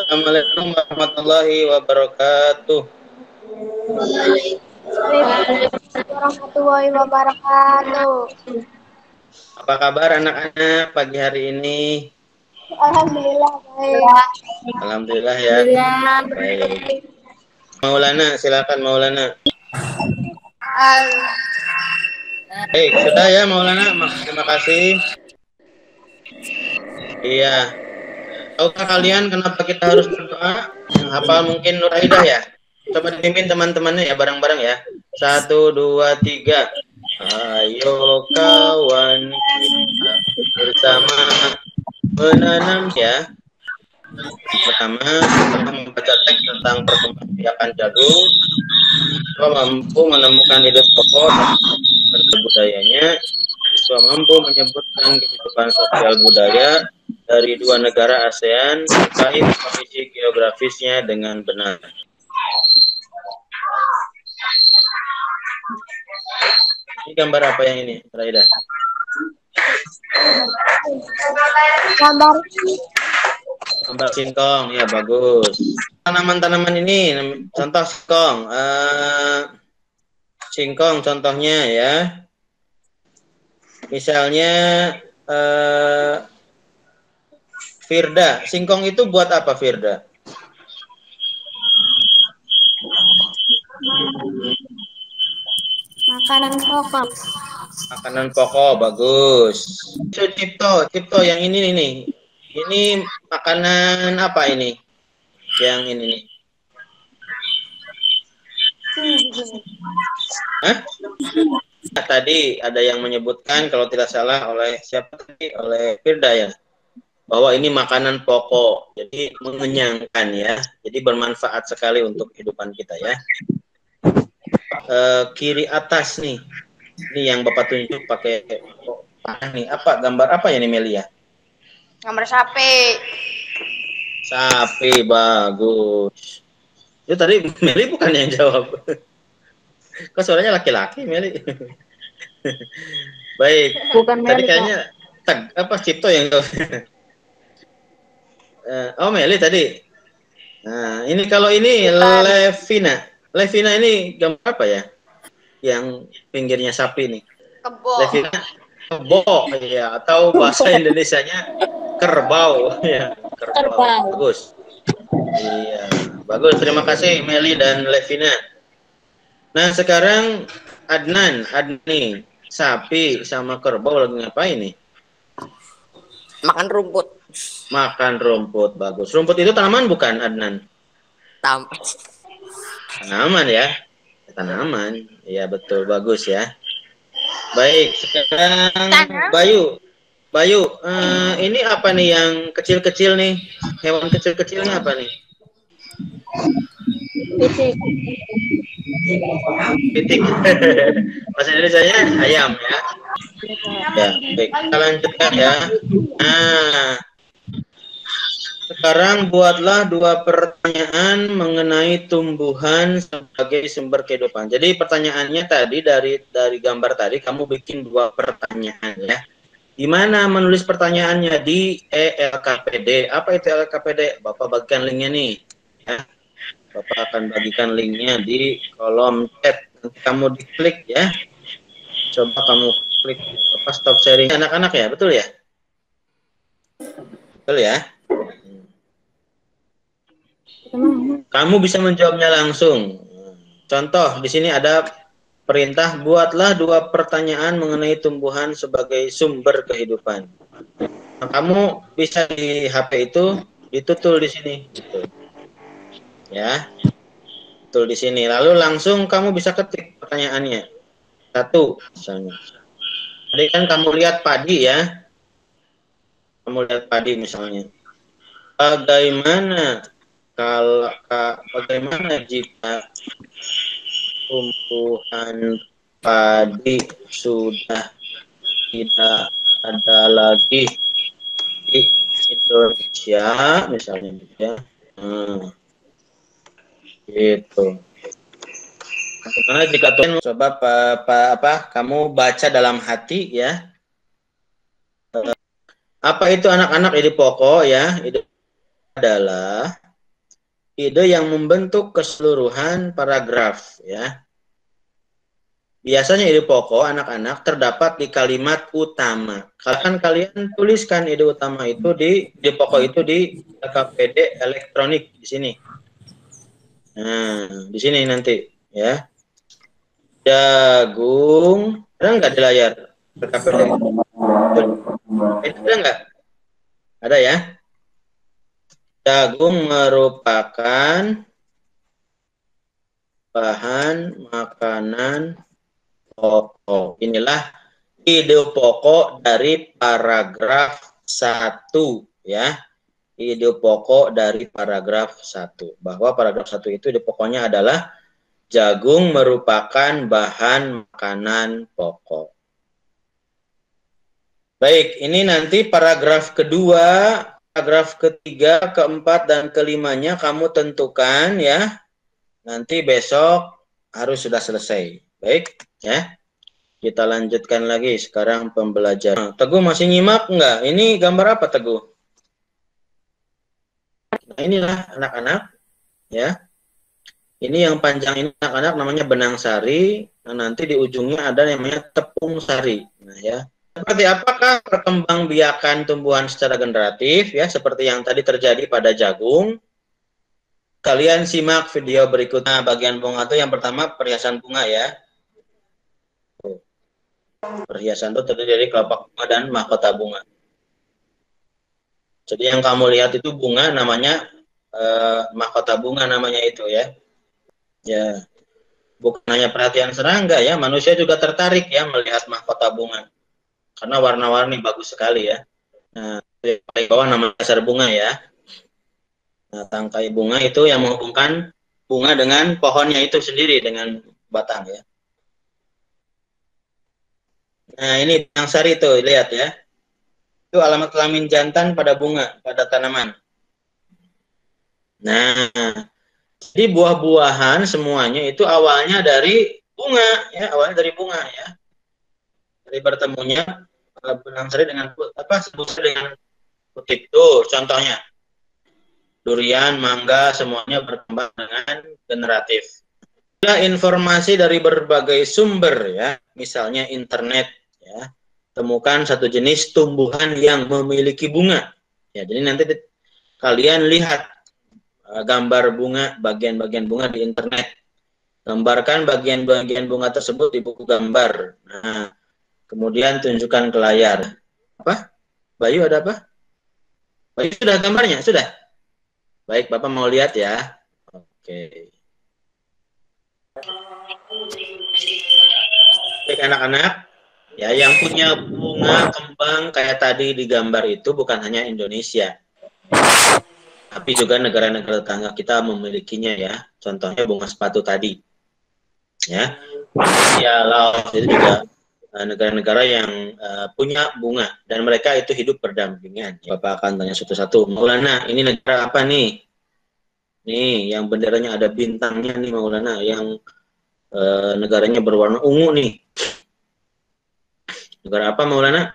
Assalamualaikum warahmatullahi wabarakatuh. Waalaikumsalam warahmatullahi wabarakatuh. Apa kabar anak-anak pagi hari ini? Alhamdulillah baik. Alhamdulillah ya. Baik. Maulana, silakan Maulana. Baik, sudah ya Maulana. Terima kasih. Iya. Tahukah kalian kenapa kita harus berdoa? Yang hafal mungkin Nur Aidah ya. Coba dipimpin teman-temannya ya bareng-bareng ya. 1, 2, 3. Ayo kawan kita bersama menanam ya. Yang pertama, setelah membaca teks tentang perkembangbiakan jagung, siswa mampu menemukan ide pokok dan budayanya. Siswa mampu menyebutkan kehidupan sosial budaya dari dua negara ASEAN terkait kondisi geografisnya dengan benar. Ini gambar apa yang ini, Raida? Gambar singkong, ya bagus. Tanaman-tanaman ini, contoh singkong. Singkong contohnya ya. Misalnya Firda, singkong itu buat apa Firda? Makanan pokok. Makanan pokok, bagus. Cipto yang ini nih. Ini makanan apa ini? Yang ini nih. Hah? Nah, tadi ada yang menyebutkan kalau tidak salah oleh siapa tadi? Oleh Firda ya. Bahwa ini makanan pokok. Jadi mengenyangkan ya. Jadi bermanfaat sekali untuk kehidupan kita ya. Kiri atas nih. Ini yang Bapak tunjuk pakai nih. Apa gambar apa ya nih Melia? Gambar sapi. Sapi, bagus. Itu tadi Meli bukan yang jawab. Kok suaranya laki-laki Meli? Baik. Bukan Tadi Meli, kayaknya apa Cipto yang oh Meli tadi. Nah, ini kalau ini Bukan. Levina. Levina ini gambar apa ya? Yang pinggirnya sapi nih. Kebo. Levina kebo ya, atau bahasa Indonesianya kerbau ya, kerbau. Bagus. Iya, bagus. Terima kasih Meli dan Levina. Nah, sekarang Adnan nih, sapi sama kerbau lagi ngapain nih? Makan rumput. Makan rumput, bagus. Rumput itu tanaman bukan, Adnan? Tanaman ya? Tanaman. Iya, betul. Bagus ya. Baik, sekarang Bayu. Bayu, ini apa nih yang kecil-kecil nih? Hewan kecil-kecilnya apa nih? Pitik. Pitik. Bahasa Indonesianya ayam ya. Ya, baik. Kita lanjutkan ya. Nah, sekarang buatlah dua pertanyaan mengenai tumbuhan sebagai sumber kehidupan. Jadi pertanyaannya tadi dari gambar tadi kamu bikin dua pertanyaan ya. Di mana menulis pertanyaannya? Di ELKPD. Apa itu ELKPD? Bapak bagikan linknya nih. Ya. Bapak akan bagikan linknya di kolom chat. Nanti kamu diklik ya. Coba kamu klik. Bapak stop sharing. Anak-anak ya, betul ya? Betul ya? Kamu bisa menjawabnya langsung. Contoh, di sini ada perintah, buatlah dua pertanyaan mengenai tumbuhan sebagai sumber kehidupan. Nah, kamu bisa di HP itu ditutul di sini. Gitu. Ya, tutul di sini. Lalu langsung kamu bisa ketik pertanyaannya. Satu, misalnya. Tadi kan kamu lihat padi ya. Kamu lihat padi misalnya. Bagaimana jika tumbuhan padi sudah tidak ada lagi di Indonesia misalnya ya. Gitu. Bagaimana jika Tuhan coba kamu baca dalam hati ya. Apa itu anak-anak ide pokok ya? Ide adalah ide yang membentuk keseluruhan paragraf ya. Biasanya ide pokok anak-anak terdapat di kalimat utama. Kan kalian tuliskan ide utama itu di ide pokok itu di KPD elektronik di sini. Nah, di sini nanti ya. Jagung, ada nggak di layar? KPD? Ada nggak? Ada ya. Jagung merupakan bahan makanan pokok. Inilah ide pokok dari paragraf 1 ya. Ide pokok dari paragraf 1. Bahwa paragraf 1 itu ide pokoknya adalah jagung merupakan bahan makanan pokok. Baik, ini nanti paragraf kedua, paragraf ketiga, keempat, dan kelimanya kamu tentukan ya. Nanti besok harus sudah selesai. Baik, ya. Kita lanjutkan lagi sekarang pembelajaran. Teguh masih nyimak enggak? Ini gambar apa, Teguh? Nah, inilah anak-anak, ya. Ini yang panjang ini anak-anak namanya benang sari. Nah, nanti di ujungnya ada namanya tepung sari. Nah, ya. Seperti apakah perkembangbiakan tumbuhan secara generatif, ya, seperti yang tadi terjadi pada jagung. Kalian simak video berikutnya. Bagian bunga itu yang pertama perhiasan bunga ya. Perhiasan itu terdiri dari kelopak bunga dan mahkota bunga. Jadi yang kamu lihat itu bunga namanya mahkota bunga namanya itu ya. Ya. Bukan hanya perhatian serangga ya, manusia juga tertarik ya melihat mahkota bunga. Karena warna-warni bagus sekali ya. Nah, di bawah nama dasar bunga ya. Nah, tangkai bunga itu yang menghubungkan bunga dengan pohonnya itu sendiri dengan batang ya. Nah, ini benang sari itu, lihat ya. Itu alamat kelamin jantan pada bunga, pada tanaman. Nah, jadi buah-buahan semuanya itu awalnya dari bunga ya, awalnya dari bunga ya. Dari bertemunya benang sari dengan apa sebutnya dengan putih tuh contohnya. Durian, mangga semuanya berkembang dengan generatif. Ada informasi dari berbagai sumber ya, misalnya internet ya. Temukan satu jenis tumbuhan yang memiliki bunga. Ya, jadi nanti kalian lihat gambar bunga, bagian-bagian bunga di internet. Gambarkan bagian-bagian bunga tersebut di buku gambar. Nah, kemudian tunjukkan ke layar. Apa? Bayu ada apa? Bayu sudah gambarnya? Sudah? Baik, Bapak mau lihat ya. Oke. Baik anak-anak, ya yang punya bunga kembang kayak tadi di gambar itu bukan hanya Indonesia. Tapi juga negara-negara tetangga kita memilikinya ya. Contohnya bunga sepatu tadi. Ya. Malaysia, Laos itu juga negara-negara yang punya bunga dan mereka itu hidup berdampingan. Bapak akan tanya satu-satu. Maulana, ini negara apa nih? Nih, yang benderanya ada bintangnya nih Maulana, yang negaranya berwarna ungu nih. Negara apa Maulana?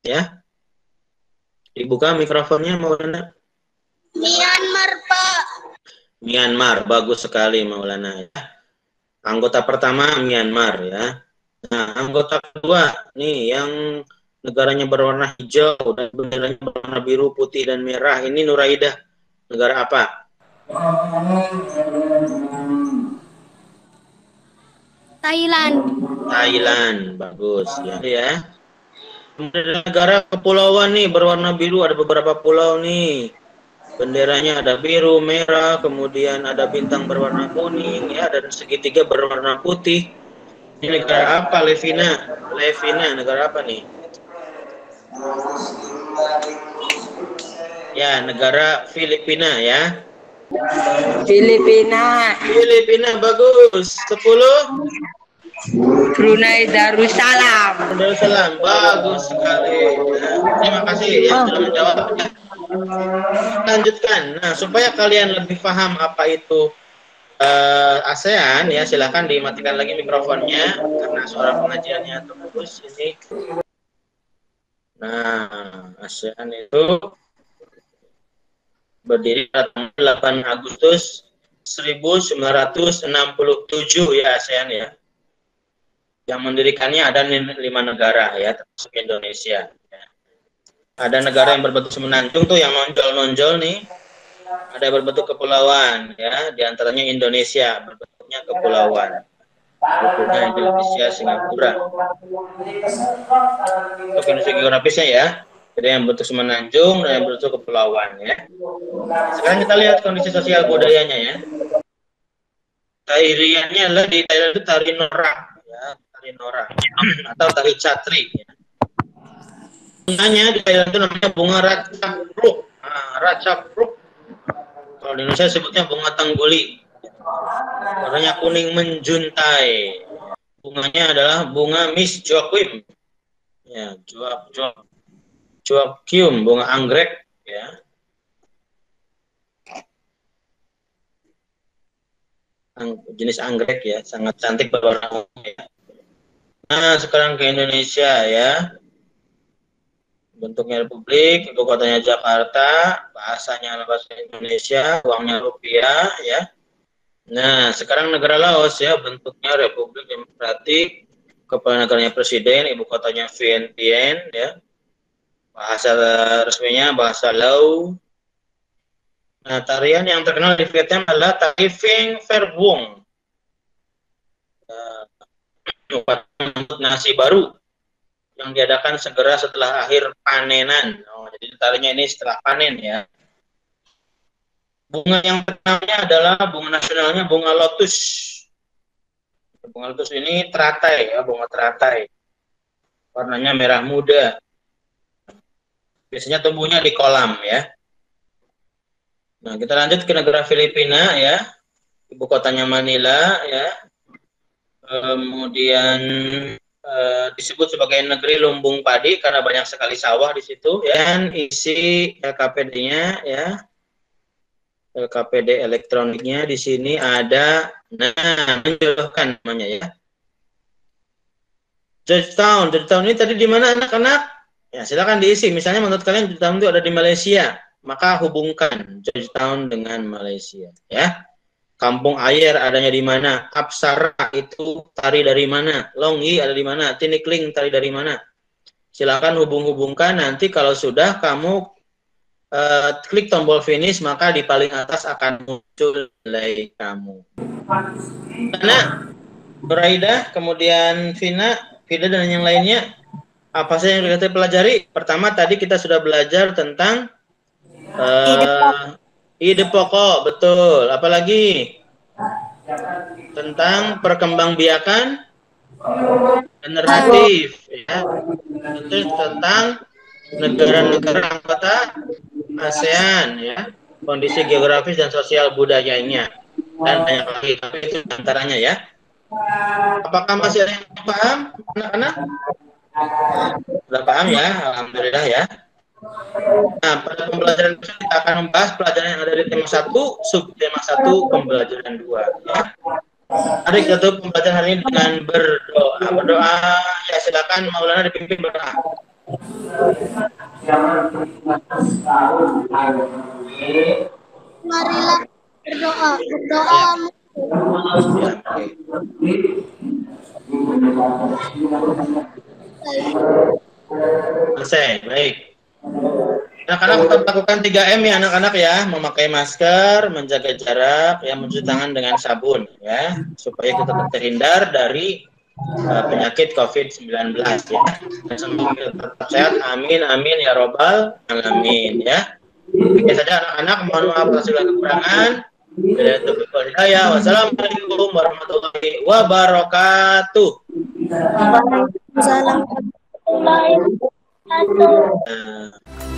Ya. Dibuka mikrofonnya Maulana. Myanmar, Pak. Myanmar, bagus sekali Maulana. Anggota pertama Myanmar ya. Nah, anggota kedua nih yang negaranya berwarna hijau dan benderanya berwarna biru, putih dan merah. Ini Nuraidah. Negara apa? Thailand. Thailand, bagus ya. Ya. Kemudian negara kepulauan nih berwarna biru, ada beberapa pulau nih. Benderanya ada biru, merah, kemudian ada bintang berwarna kuning ya dan segitiga berwarna putih. Ini negara apa, Levina? Levina, negara apa nih? Ya, negara Filipina ya. Filipina. Filipina bagus. 10. Brunei Darussalam. Darussalam bagus sekali. Nah, terima kasih yang sudah menjawab. Lanjutkan. Nah, supaya kalian lebih paham apa itu ASEAN ya, silahkan dimatikan lagi mikrofonnya karena suara pengajiannya terputus ini. Nah, ASEAN itu berdiri pada tanggal 8 Agustus 1967 ya ASEAN ya. Yang mendirikannya ada 5 negara ya, termasuk Indonesia. Ya. Ada negara yang berbentuk semenanjung tuh yang nonjol-nonjol nih. Ada yang berbentuk kepulauan ya, diantaranya Indonesia berbentuknya kepulauan. Bentuknya Indonesia, Singapura. Untuk Indonesia geografisnya ya. Jadi yang bentuk semenanjung dan yang bentuk kepulauan ya. Sekarang kita lihat kondisi sosial budayanya ya. Tariannya adalah di Thailand itu tari norak ya, tari norak atau tari catri ya. Bunganya di Thailand itu namanya bunga ratcapruk. Ratcapruk. Kalau di Indonesia sebutnya bunga tangguli. Warnanya kuning menjuntai. Bunganya adalah bunga Miss Joaquim. Ya, Joaquim, bunga anggrek ya. Jenis anggrek ya, sangat cantik berwarna ungu ya. Nah, sekarang ke Indonesia ya. Bentuknya republik, ibu kotanya Jakarta, bahasanya bahasa Indonesia, uangnya rupiah ya. Nah, sekarang negara Laos ya, bentuknya Republik Demokratik, kepala negaranya presiden, ibu kotanya Vientiane ya. Bahasa resminya bahasa Lao. Nah, tarian yang terkenal di Vietnam adalah tari Vinh Pher Vuong. Nasi baru yang diadakan segera setelah akhir panenan. Oh, jadi tarinya ini setelah panen ya. Bunga yang terkenalnya adalah bunga nasionalnya bunga lotus. Bunga lotus ini teratai ya, bunga teratai. Warnanya merah muda. Biasanya tumbuhnya di kolam ya. Nah, kita lanjut ke negara Filipina ya. Ibu kotanya Manila ya. Kemudian disebut sebagai negeri lumbung padi karena banyak sekali sawah di situ ya. Dan isi LKPD-nya ya. LKPD elektroniknya di sini ada, nah menjelaskan namanya ya. Georgetown ini tadi di mana anak-anak? Ya silakan diisi. Misalnya menurut kalian Georgetown itu ada di Malaysia, maka hubungkan Georgetown dengan Malaysia ya. Kampung Ayer adanya di mana? Apsara itu tari dari mana? Longyi ada di mana? Tinikling tari dari mana? Silakan hubung-hubungkan. Nanti kalau sudah kamu klik tombol finish, maka di paling atas akan muncul nilai kamu. Nah, Nuraida, kemudian Vina dan yang lainnya, apa saja yang kita pelajari? Pertama tadi kita sudah belajar tentang ide pokok, betul. Apalagi tentang perkembangbiakan generatif, ya. Itu tentang negara-negara anggota ASEAN ya, kondisi geografis dan sosial budayanya, dan banyak lagi, tapi itu antaranya ya. Apakah masih ada yang paham, anak-anak? Sudah paham ya, alhamdulillah ya. Nah, pada pembelajaran kita akan membahas pelajaran yang ada di tema 1, subtema 1, pembelajaran 2 ya. Mari kita tutup pembelajaran hari ini dengan berdoa. Berdoa ya, silakan Maulana dipimpin berdoa. Marilah berdoa. Selesai, baik. Anak-anak tetap lakukan 3M ya anak-anak ya, memakai masker, menjaga jarak, ya, mencuci tangan dengan sabun ya, supaya kita terhindar dari penyakit COVID-19 ya. Dan semoga tetap sehat, amin amin ya robbal alamin ya. Oke saja anak-anak, mohon maaf atas segala kekurangan. Wassalamualaikum warahmatullahi wabarakatuh. Waalaikumsalam warahmatullahi wabarakatuh.